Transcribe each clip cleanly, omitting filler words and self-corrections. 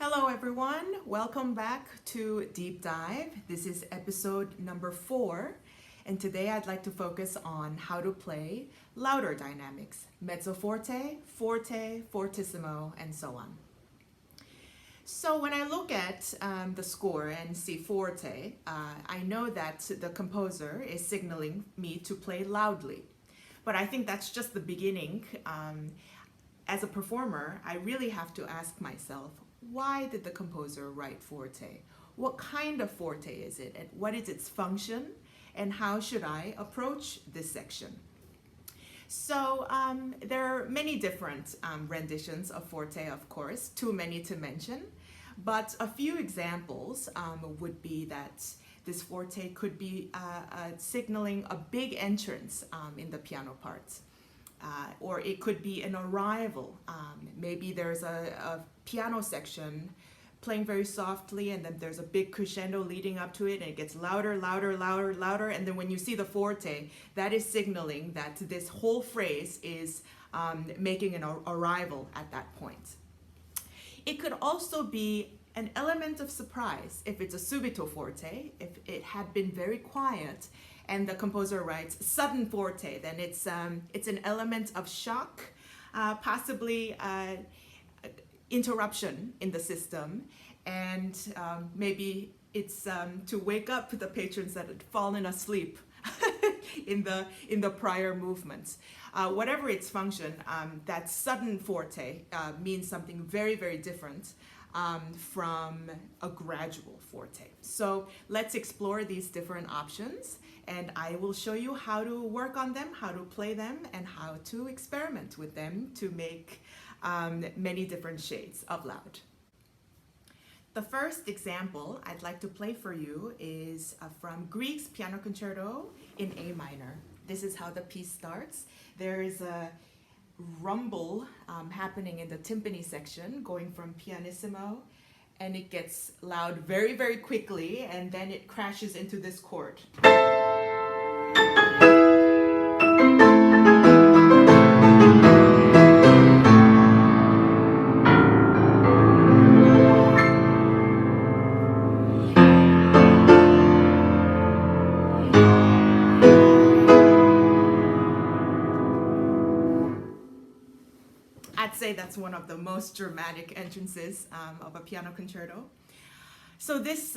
Hello everyone, welcome back to Deep Dive. This is episode number 4, and today I'd like to focus on how to play louder dynamics, mezzo forte, forte, fortissimo, and so on. So when I look at the score and see forte, I know that the composer is signaling me to play loudly, but I think that's just the beginning. As a performer, I really have to ask myself, why did the composer write forte? What kind of forte is it, and what is its function, and how should I approach this section? So there are many different renditions of forte, of course, too many to mention, but a few examples would be that this forte could be signaling a big entrance in the piano parts. Or it could be an arrival. Maybe there's a piano section playing very softly, and then there's a big crescendo leading up to it, and it gets louder, louder, louder, louder, and then when you see the forte, that is signaling that this whole phrase is making an arrival at that point. It could also be an element of surprise if it's a subito forte, if it had been very quiet, and the composer writes sudden forte, then it's an element of shock, possibly interruption in the system, and maybe it's to wake up the patrons that had fallen asleep in the prior movements. Whatever its function, that sudden forte means something very, very different from a gradual forte. So let's explore these different options, and I will show you how to work on them, how to play them, and how to experiment with them to make many different shades of loud. The first example I'd like to play for you is from Grieg's Piano Concerto in A minor. This is how the piece starts. There is a rumble happening in the timpani section, going from pianissimo, and it gets loud very, very quickly, and then it crashes into this chord. I'd say that's one of the most dramatic entrances of a piano concerto. So this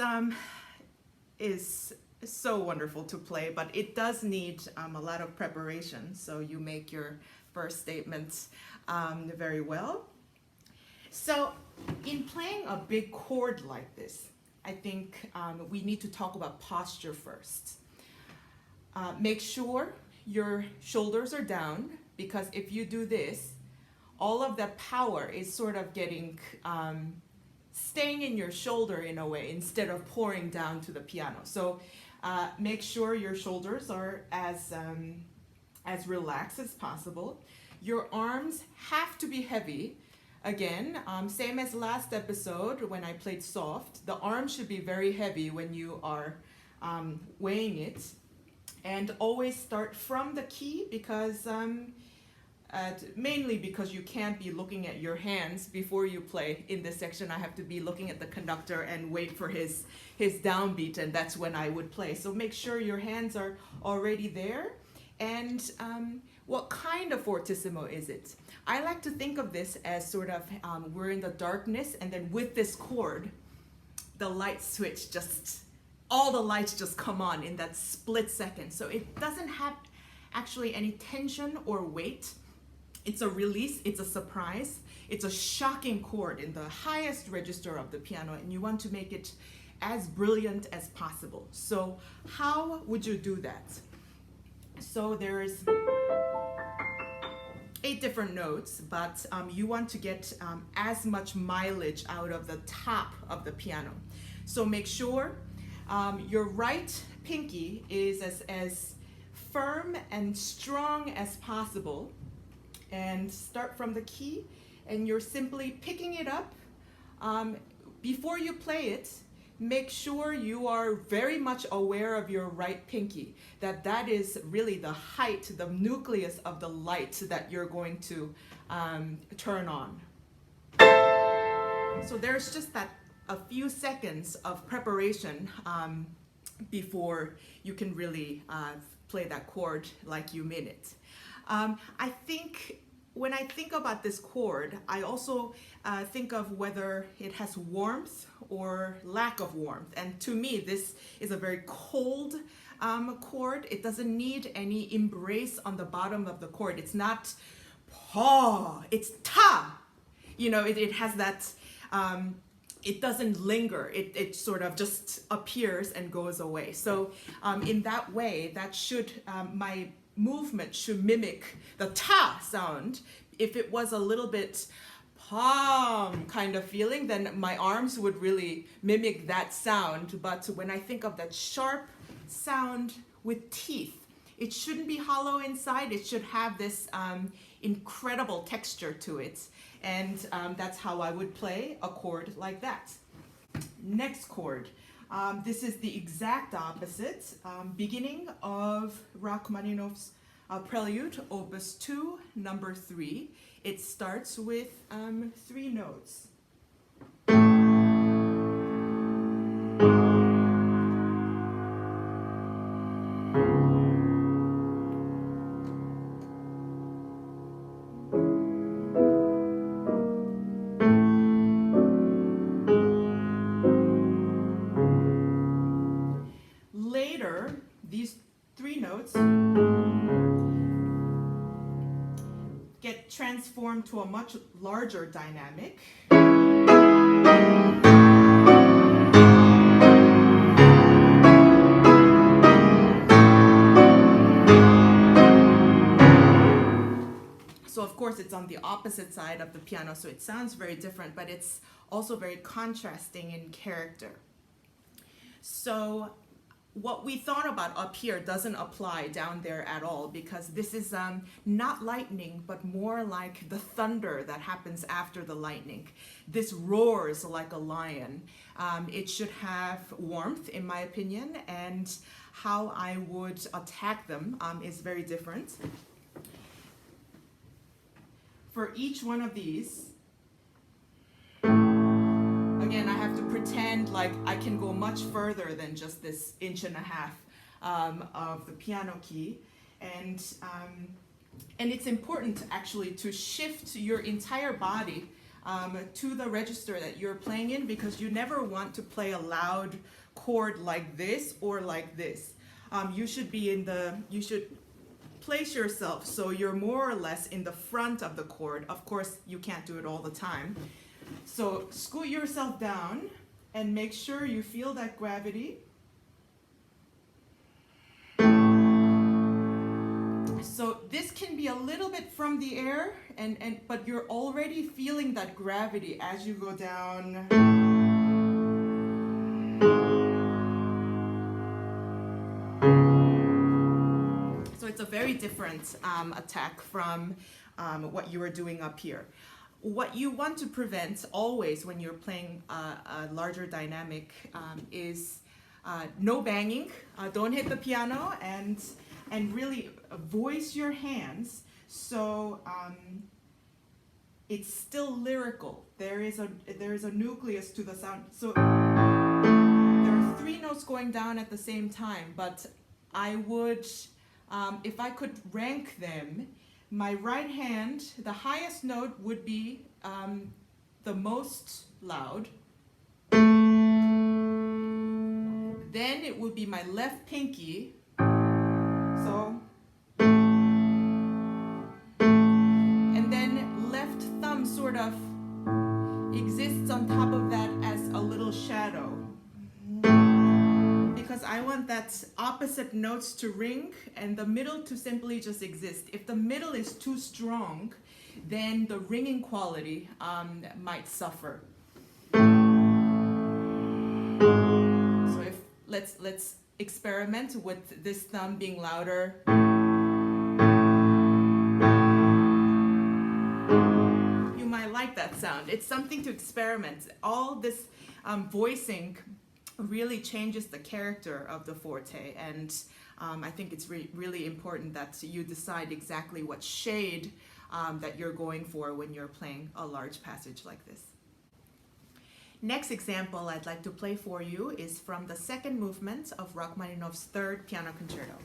is so wonderful to play, but it does need a lot of preparation, so you make your first statements very well. So in playing a big chord like this, I think we need to talk about posture first. Make sure your shoulders are down, because if you do this, all of that power is sort of getting staying in your shoulder in a way instead of pouring down to the piano. So make sure your shoulders are as relaxed as possible. Your arms have to be heavy. Again, same as last episode when I played soft, the arms should be very heavy when you are weighing it. And always start from the key, because mainly because you can't be looking at your hands before you play. In this section, I have to be looking at the conductor and wait for his downbeat, and that's when I would play. So make sure your hands are already there. And what kind of fortissimo is it? I like to think of this as sort of we're in the darkness, and then with this chord, the light switch all the lights just come on in that split second. So it doesn't have actually any tension or weight. It's a release, it's a surprise, it's a shocking chord in the highest register of the piano, and you want to make it as brilliant as possible. So how would you do that? So there's 8 different notes, but you want to get as much mileage out of the top of the piano. So make sure your right pinky is as firm and strong as possible, and start from the key, and you're simply picking it up. Before you play it, make sure you are very much aware of your right pinky, that is really the height, the nucleus of the light that you're going to turn on. So there's just a few seconds of preparation before you can really play that chord like you mean it. I think when I think about this chord, I also think of whether it has warmth or lack of warmth. And to me, this is a very cold chord. It doesn't need any embrace on the bottom of the chord. It's not pa, it's ta. You know, it has that, it doesn't linger. It sort of just appears and goes away. So in that way, that should, my movement should mimic the ta sound. If it was a little bit palm kind of feeling, then my arms would really mimic that sound. But when I think of that sharp sound with teeth, it shouldn't be hollow inside. It should have this incredible texture to it. And that's how I would play a chord like that. Next chord. This is the exact opposite. Beginning of Rachmaninoff's Prelude, Opus 2, number 3. It starts with 3 notes. Later, these 3 notes get transformed to a much larger dynamic. So of course it's on the opposite side of the piano, so it sounds very different, but it's also very contrasting in character. So what we thought about up here doesn't apply down there at all, because this is not lightning, but more like the thunder that happens after the lightning. This roars like a lion. It should have warmth, in my opinion, and how I would attack them is very different. For each one of these, again, I have to pretend like I can go much further than just this 1.5 inches of the piano key. And it's important actually to shift your entire body to the register that you're playing in, because you never want to play a loud chord like this or like this. You should place yourself so you're more or less in the front of the chord. Of course, you can't do it all the time. So scoot yourself down and make sure you feel that gravity. So this can be a little bit from the air, but you're already feeling that gravity as you go down. So it's a very different attack from what you were doing up here. What you want to prevent always when you're playing a larger dynamic is no banging. Don't hit the piano, and really voice your hands so it's still lyrical. There is a nucleus to the sound. So there are 3 notes going down at the same time, but I would, if I could rank them, my right hand, the highest note would be the most loud. Then it would be my left pinky. So, and then left thumb sort of exists on top of that as a little shadow, because I want that opposite notes to ring and the middle to simply just exist. If the middle is too strong, then the ringing quality might suffer. So let's experiment with this thumb being louder. You might like that sound. It's something to experiment. All this voicing really changes the character of the forte, and I think it's really important that you decide exactly what shade that you're going for when you're playing a large passage like this. Next example I'd like to play for you is from the second movement of Rachmaninoff's third piano concerto.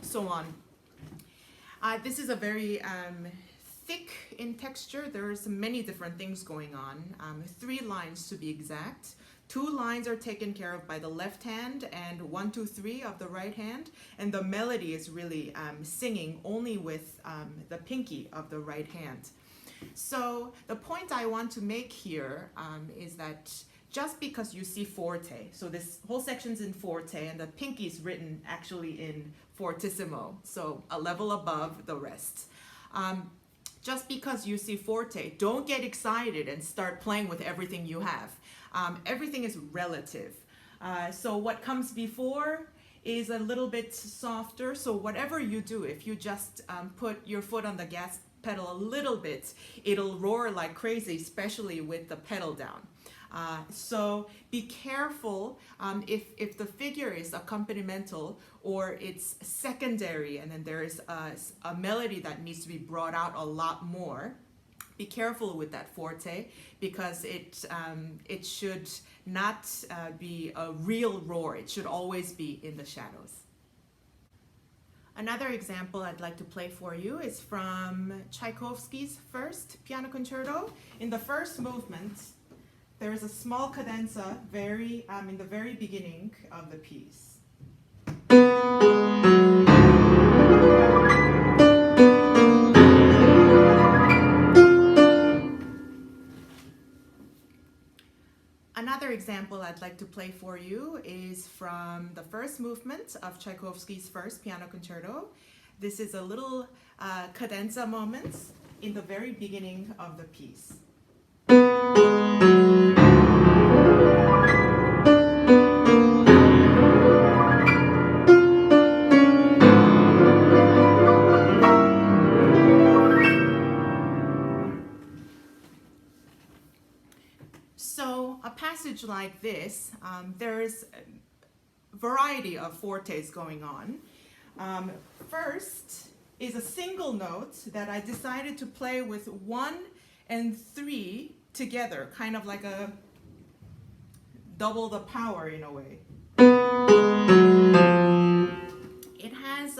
So on. This is a very thick in texture. There's many different things going on. 3 lines to be exact. 2 lines are taken care of by the left hand and 1, 2, 3 of the right hand. And the melody is really singing only with the pinky of the right hand. So the point I want to make here is that just because you see forte, so this whole section's in forte and the pinky's written actually in fortissimo, so a level above the rest. Just because you see forte, don't get excited and start playing with everything you have. Everything is relative. So what comes before is a little bit softer, so whatever you do, if you just put your foot on the gas pedal a little bit, it'll roar like crazy, especially with the pedal down. So be careful if the figure is accompanimental or it's secondary and then there's a melody that needs to be brought out a lot more. Be careful with that forte because it should not be a real roar. It should always be in the shadows. Another example I'd like to play for you is from Tchaikovsky's first piano concerto. In the first movement, there is a small cadenza in the very beginning of the piece. Another example I'd like to play for you is from the first movement of Tchaikovsky's first piano concerto. This is a little cadenza moment in the very beginning of the piece. So a passage like this, there's a variety of fortes going on. First is a single note that I decided to play with 1 and 3 together, kind of like a double the power in a way. It has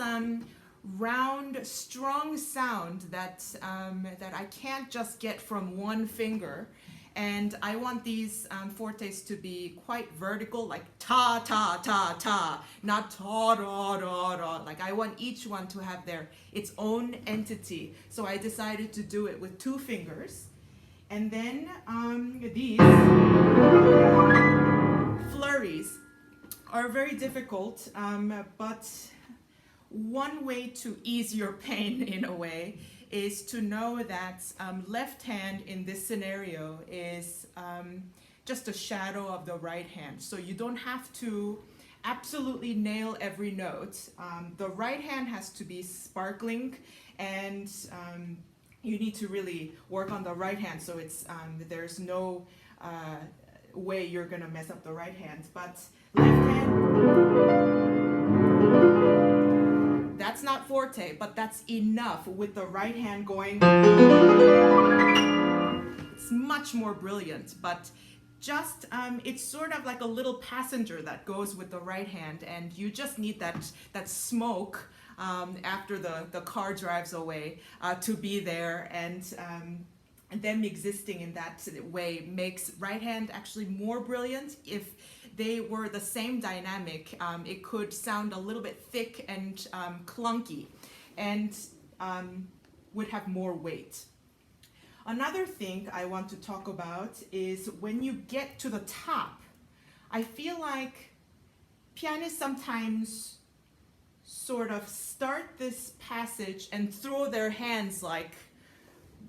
round, strong sound that I can't just get from one finger. And I want these fortes to be quite vertical, like ta, ta, ta, ta, not ta, da, da, da. Like I want each one to have its own entity. So I decided to do it with 2 fingers. And then these flurries are very difficult, but one way to ease your pain in a way is to know that left hand in this scenario is just a shadow of the right hand. So you don't have to absolutely nail every note. The right hand has to be sparkling and you need to really work on the right hand so it's there's no way you're gonna mess up the right hand. But left hand, that's not forte, but that's enough with the right hand going. It's much more brilliant, but just it's sort of like a little passenger that goes with the right hand, and you just need that smoke after the car drives away to be there, and them existing in that way makes right hand actually more brilliant. If they were the same dynamic, it could sound a little bit thick and clunky and would have more weight. Another thing I want to talk about is when you get to the top, I feel like pianists sometimes sort of start this passage and throw their hands like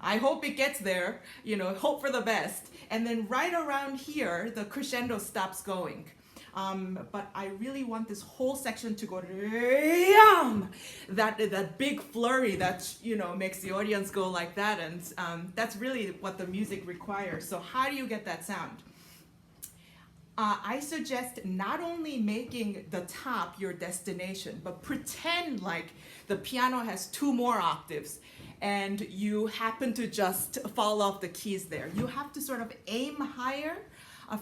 I hope it gets there, hope for the best. And then right around here, the crescendo stops going. But I really want this whole section to go that big flurry that makes the audience go like that, and that's really what the music requires. So how do you get that sound? I suggest not only making the top your destination, but pretend like the piano has 2 more octaves and you happen to just fall off the keys there. You have to sort of aim higher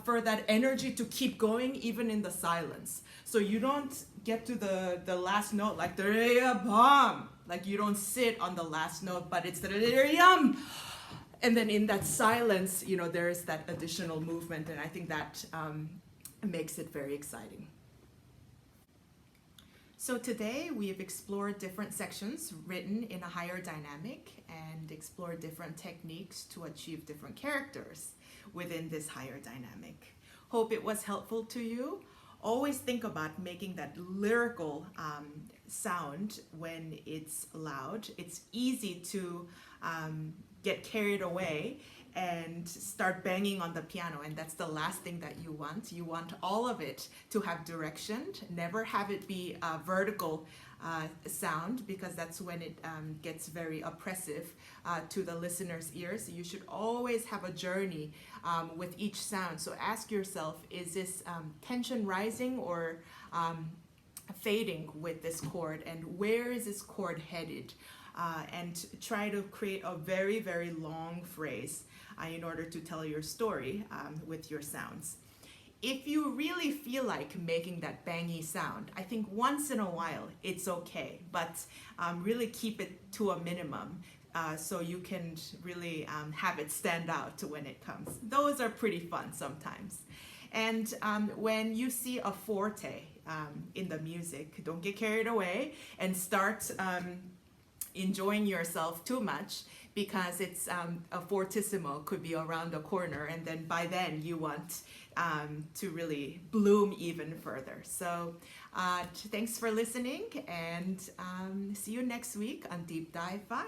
for that energy to keep going even in the silence. So you don't get to the last note like the bum, like you don't sit on the last note, but it's the yum. And then in that silence, there is that additional movement, and I think that makes it very exciting. So today we have explored different sections written in a higher dynamic and explored different techniques to achieve different characters within this higher dynamic. Hope it was helpful to you. Always think about making that lyrical sound when it's loud. It's easy to get carried away and start banging on the piano, and that's the last thing that you want. You want all of it to have direction. Never have it be a vertical sound, because that's when it gets very oppressive to the listener's ears. You should always have a journey with each sound. So ask yourself, is this tension rising or fading with this chord, and where is this chord headed? And try to create a very, very long phrase in order to tell your story with your sounds. If you really feel like making that bangy sound, I think once in a while it's okay, but really keep it to a minimum so you can really have it stand out when it comes. Those are pretty fun sometimes. And when you see a forte in the music, don't get carried away and start enjoying yourself too much, because it's a fortissimo could be around the corner, and then by then you want to really bloom even further. So thanks for listening, and see you next week on Deep Dive 5.